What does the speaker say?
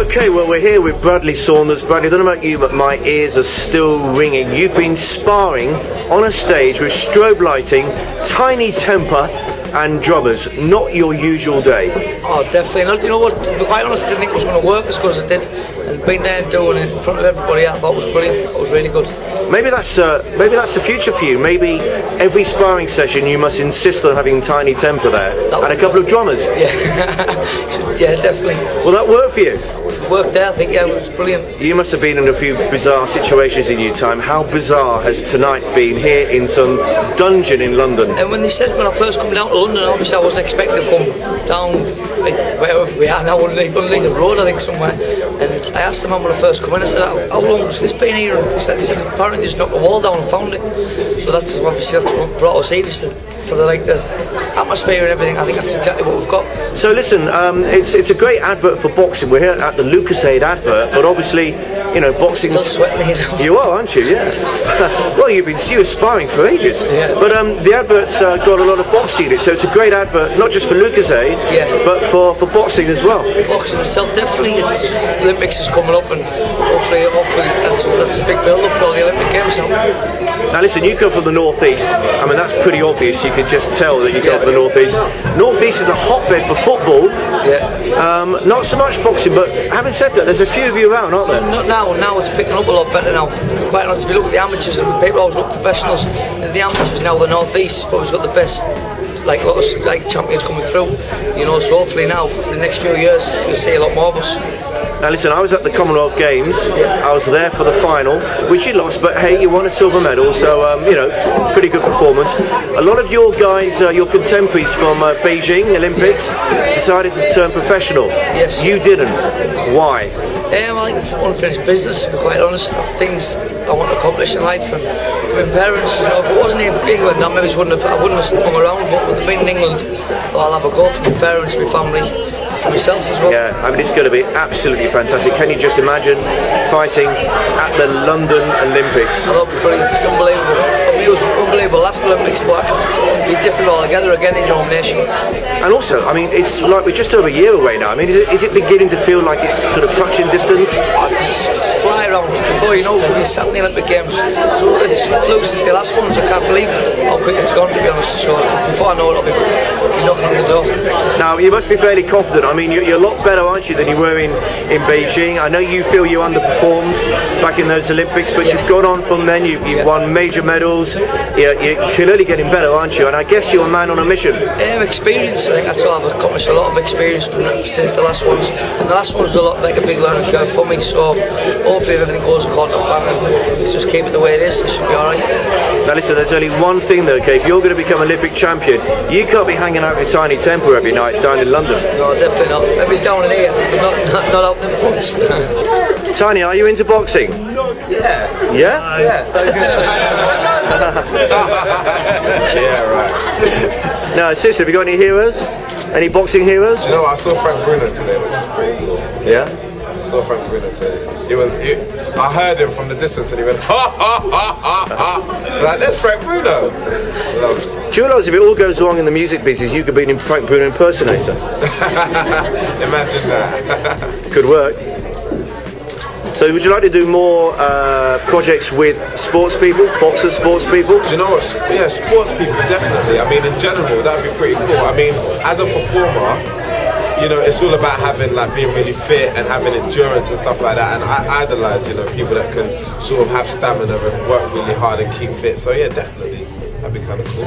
Okay, well, we're here with Bradley Saunders. Bradley, I don't know about you, but my ears are still ringing. You've been sparring on a stage with strobe lighting, Tinie Tempah and drummers. Not your usual day. Oh, definitely not. You know what, to be quite honest, I didn't think it was going to work as good as it did. And being there and doing it in front of everybody, I thought it was brilliant. It was really good. Maybe that's the future for you. Maybe every sparring session you must insist on having Tinie Tempah there and a couple of drummers. Yeah, yeah, definitely. Will that work for you? It worked there, I think. Yeah, it was brilliant. You must have been in a few bizarre situations in your time. How bizarre has tonight been here in some dungeon in London? And when they said when I first come down to London, obviously I wasn't expecting to come down like wherever we are now, underneath the road, I think, somewhere. And I asked the man when I first come in, I said, how long has this been here? And they said apparently just knocked the wall down and found it. So that's obviously that's what brought us here, just for the atmosphere and everything. I think that's exactly what we've got. So listen, it's a great advert for boxing. We're here at the Lucasade advert, but obviously, you know, boxing. Still sweating here. You are, aren't you? Yeah. Well, you were sparring for ages. Yeah. But the advert's got a lot of boxing in it, so it's a great advert, not just for Lucasade, yeah, but for boxing as well. Boxing itself, definitely. Olympics is coming up, and hopefully that's a big build-up for all the Olympic Games now. Now listen, you come from the northeast. I mean, that's pretty obvious. You can just tell that you come from the northeast. Northeast is a hotbed for football. Yeah. Not so much boxing, but having said that, there's a few of you around, aren't there? Not now. Now it's picking up a lot better now. Quite honest, if you look at the amateurs, and people always look professionals. The amateurs now, the northeast, but we've got the best, like a lot of champions coming through. You know, so hopefully now for the next few years you'll see a lot more of us. Now listen, I was at the Commonwealth Games. I was there for the final, which you lost, but hey, you won a silver medal, so you know, pretty good performance. A lot of your guys, your contemporaries from Beijing Olympics, decided to turn professional. Yes. You didn't. Why? I think it's unfinished business, to be quite honest, of things I want to accomplish in life. And my parents, you know, if it wasn't in England, I wouldn't have hung around, but with it being in England, I'll have a go for my parents, my family, for myself as well. Yeah, I mean, it's going to be absolutely fantastic. Can you just imagine fighting at the London Olympics? That'll be brilliant, unbelievable. It was unbelievable last Olympics, but it'll be different altogether again in your own nation. And also, I mean, it's like we're just over a year away now. I mean, is it beginning to feel like it's sort of touching distance? I just fly around. Before you know, we'll be sat in the Olympic Games. So it's flew since the last ones. I can't believe how quick it's gone, to be honest. So before I know it, I'll be knocking on the door. Now, you must be fairly confident. I mean, you're a lot better, aren't you, than you were in Beijing? I know you feel you underperformed back in those Olympics, but you've gone on from then. You've won major medals. You're clearly getting better, aren't you? And I guess you're a man on a mission. Experience. I think that's all. I've accomplished a lot of experience since the last ones. And the last one was a lot like a big learning curve for me. So hopefully, if everything goes according to plan, let's just keep it the way it is. It should be all right. Now listen, there's only one thing though, okay? If you're going to become Olympic champion, you can't be hanging out with Tinie Tempah every night down in London. No, definitely not. Maybe it's down in here, but not out in the pubs. Tinie, are you into boxing? Yeah. Yeah? Yeah, right. Now, seriously, have you got any heroes? Any boxing heroes? You know what, I saw Frank Bruno today, which was pretty cool. Yeah? I saw Frank Bruno today. I heard him from the distance and he went, ha ha ha ha ha. Like, that's Frank Bruno. Do you realise if it all goes wrong in the music business, you could be an Frank Bruno impersonator? Imagine that. Could work. So would you like to do more projects with sports people, boxers, sports people? Do you know what? Yeah, sports people, definitely. I mean, in general, that would be pretty cool. I mean, as a performer, you know, it's all about having, like, being really fit and having endurance and stuff like that. And I idolise, you know, people that can sort of have stamina and work really hard and keep fit. So yeah, definitely, that'd be kind of cool.